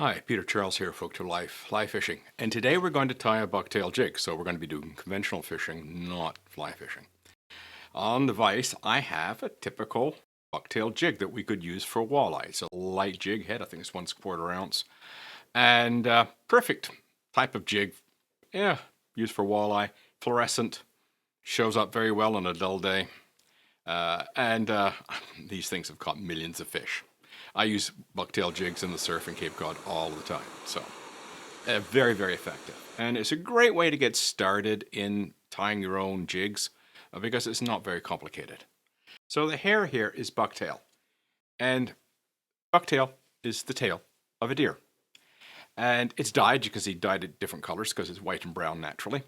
Hi, Peter Charles here, Folk to Life, fly fishing. And today we're going to tie a bucktail jig, so we're going to be doing conventional fishing, not fly fishing. On the vise, I have a typical bucktail jig that we could use for walleye. It's a light jig head, I think it's 1/4 ounce. And perfect type of jig, yeah, used for walleye. Fluorescent, shows up very well on a dull day. And these things have caught millions of fish. I use bucktail jigs in the surf in Cape Cod all the time, so very, very effective. And it's a great way to get started in tying your own jigs because it's not very complicated. So the hair here is bucktail, and bucktail is the tail of a deer. And it's dyed, you can see dyed at different colors because it's white and brown naturally.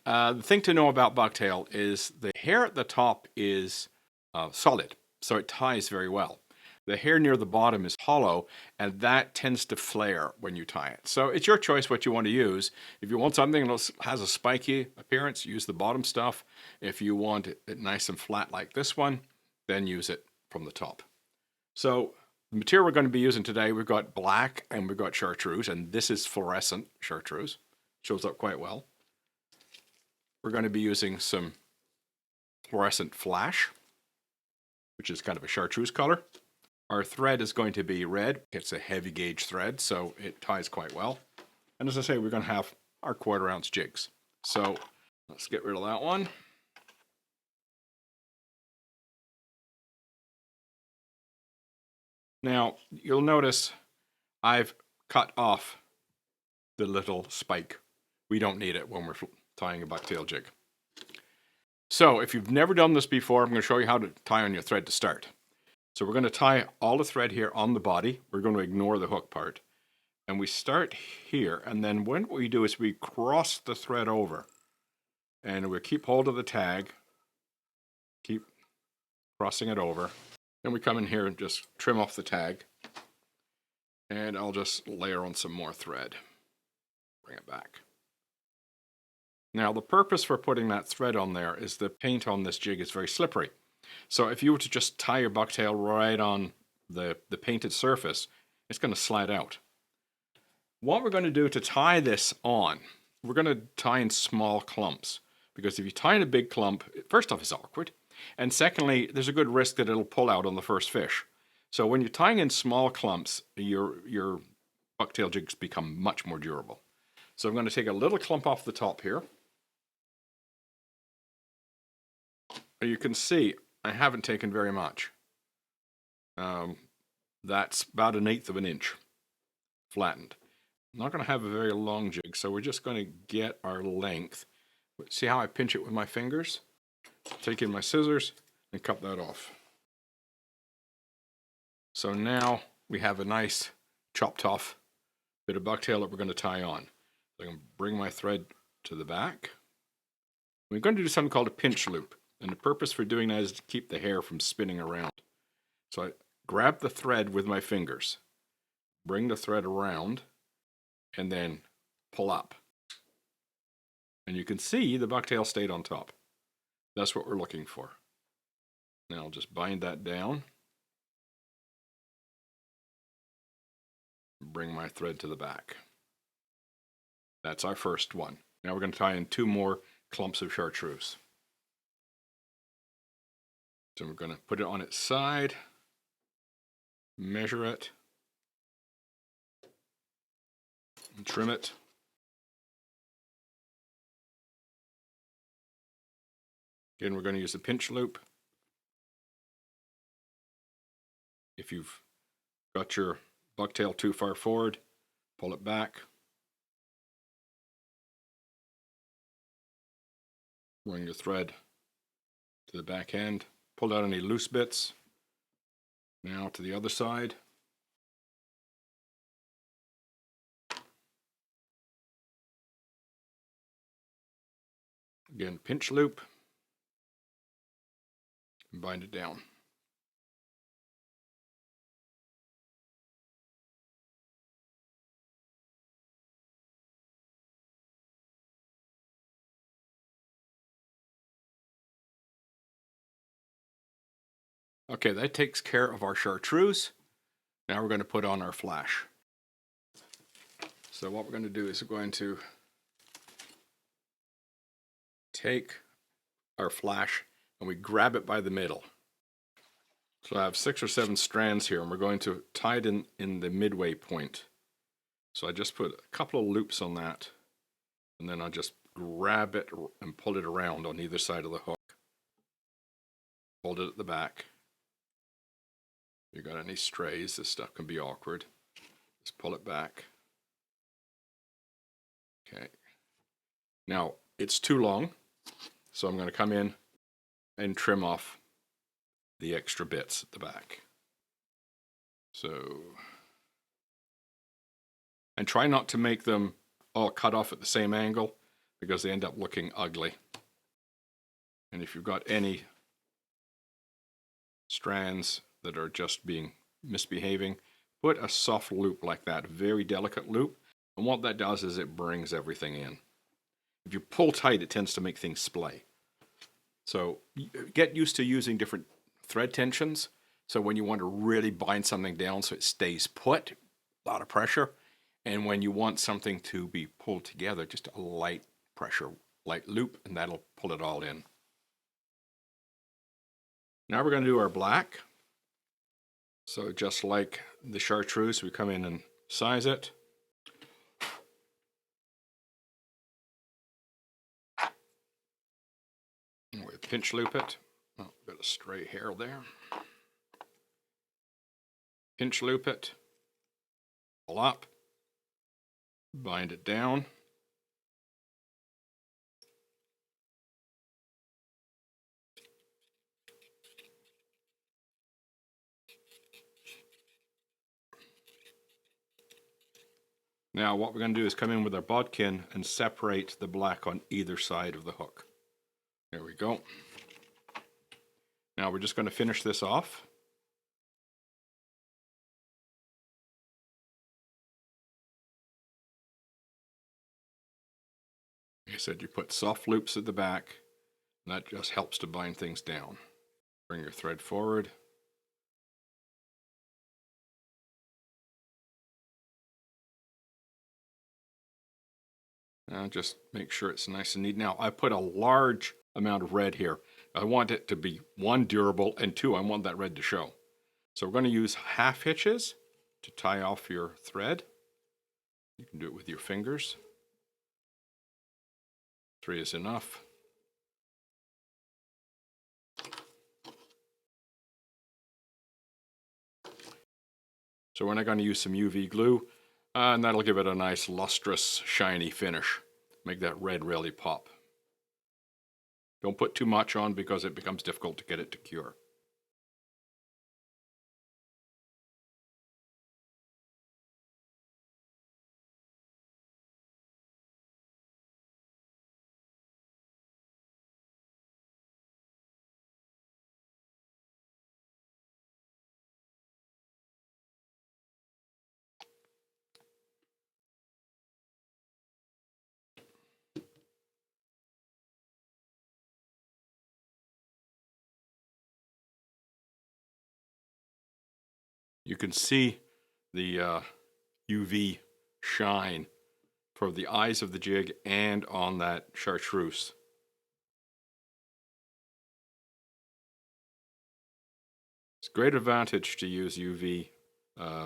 The thing to know about bucktail is the hair at the top is solid, so it ties very well. The hair near the bottom is hollow, and that tends to flare when you tie it. So it's your choice what you want to use. If you want something that has a spiky appearance, use the bottom stuff. If you want it nice and flat like this one, then use it from the top. So the material we're going to be using today, we've got black and we've got chartreuse, and this is fluorescent chartreuse. Shows up quite well. We're going to be using some fluorescent flash, which is kind of a chartreuse color. Our thread is going to be red. It's a heavy gauge thread, so it ties quite well. And as I say, we're going to have our 1/4 ounce jigs. So let's get rid of that one. Now, you'll notice I've cut off the little spike. We don't need it when we're tying a bucktail jig. So if you've never done this before, I'm going to show you how to tie on your thread to start. So we're going to tie all the thread here on the body. We're going to ignore the hook part. And we start here, and then what we do is we cross the thread over. And we keep hold of the tag, keep crossing it over. Then we come in here and just trim off the tag. And I'll just layer on some more thread. Bring it back. Now the purpose for putting that thread on there is the paint on this jig is very slippery. So if you were to just tie your bucktail right on the painted surface, it's going to slide out. What we're going to do to tie this on, we're going to tie in small clumps. Because if you tie in a big clump, first off, it's awkward. And secondly, there's a good risk that it'll pull out on the first fish. So when you're tying in small clumps, your bucktail jigs become much more durable. So I'm going to take a little clump off the top here. You can see I haven't taken very much. That's about 1/8 of an inch flattened. I'm not going to have a very long jig, so we're just going to get our length. See how I pinch it with my fingers? Take in my scissors and cut that off. So now we have a nice chopped off bit of bucktail that we're going to tie on. So I'm going to bring my thread to the back. We're going to do something called a pinch loop. And the purpose for doing that is to keep the hair from spinning around. So I grab the thread with my fingers, bring the thread around, and then pull up. And you can see the bucktail stayed on top. That's what we're looking for. Now I'll just bind that down. Bring my thread to the back. That's our first one. Now we're going to tie in 2 more clumps of chartreuse. So we're going to put it on its side, measure it, and trim it. Again, we're going to use the pinch loop. If you've got your bucktail too far forward, pull it back. Run your thread to the back end. Pull out any loose bits. Now to the other side. Again, pinch loop. And bind it down. Okay, that takes care of our chartreuse. Now we're going to put on our flash. So what we're going to do is we're going to take our flash and we grab it by the middle. So I have 6 or 7 strands here, and we're going to tie it in the midway point. So I just put a couple of loops on that, and then I just grab it and pull it around on either side of the hook. Hold it at the back. If you got any strays, this stuff can be awkward. Just pull it back. Okay. Now, it's too long, so I'm going to come in and trim off the extra bits at the back. So, and try not to make them all cut off at the same angle, because they end up looking ugly. And if you've got any strands that are just misbehaving, put a soft loop like that, a very delicate loop, and what that does is it brings everything in. If you pull tight, it tends to make things splay. So get used to using different thread tensions. So when you want to really bind something down so it stays put, a lot of pressure. And when you want something to be pulled together, just a light pressure, light loop, and that'll pull it all in. Now we're going to do our black. So just like the chartreuse, we come in and size it. And we pinch loop it. Oh, got a stray hair there. Pinch loop it. Pull up. Bind it down. Now what we're going to do is come in with our bodkin and separate the black on either side of the hook. There we go. Now we're just going to finish this off. Like I said, you put soft loops at the back, and that just helps to bind things down. Bring your thread forward. Now just make sure it's nice and neat. Now I put a large amount of red here. I want it to be 1, durable, and 2, I want that red to show. So we're going to use half hitches to tie off your thread. You can do it with your fingers. 3 is enough. So we're now going to use some UV glue, and that'll give it a nice lustrous, shiny finish. Make that red really pop. Don't put too much on because it becomes difficult to get it to cure. You can see the UV shine for the eyes of the jig and on that chartreuse. It's a great advantage to use UV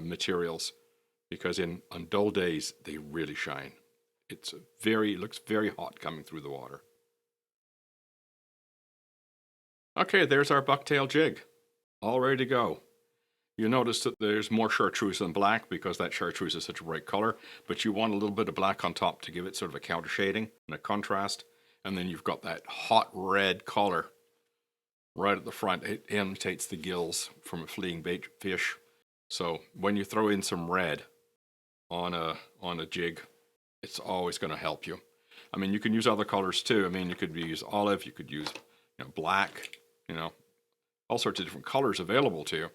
materials because on dull days they really shine. It looks very hot coming through the water. Okay, there's our bucktail jig, all ready to go. You notice that there's more chartreuse than black because that chartreuse is such a bright color, but you want a little bit of black on top to give it sort of a counter shading and a contrast. And then you've got that hot red color right at the front. It imitates the gills from a fleeing bait fish. So when you throw in some red on a jig, it's always going to help you. I mean, you can use other colors too. I mean, you could use olive, you could use black, all sorts of different colors available to you.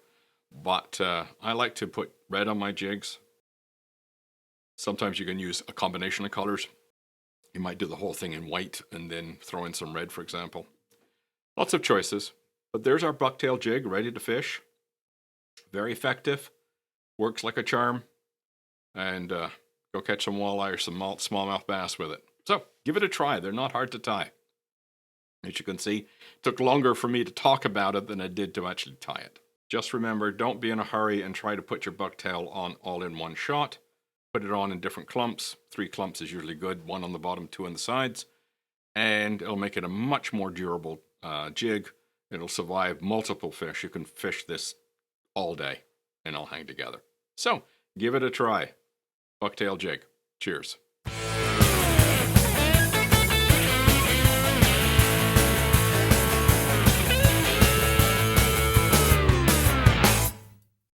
But I like to put red on my jigs. Sometimes you can use a combination of colors. You might do the whole thing in white and then throw in some red, for example. Lots of choices. But there's our bucktail jig ready to fish. Very effective. Works like a charm. And got Go catch some walleye or some smallmouth bass with it. So give it a try. They're not hard to tie. As you can see, it took longer for me to talk about it than it did to actually tie it. Just remember, don't be in a hurry and try to put your bucktail on all in one shot. Put it on in different clumps. 3 clumps is usually good, 1 on the bottom, 2 on the sides. And it'll make it a much more durable jig. It'll survive multiple fish. You can fish this all day and it'll hang together. So give it a try. Bucktail jig. Cheers.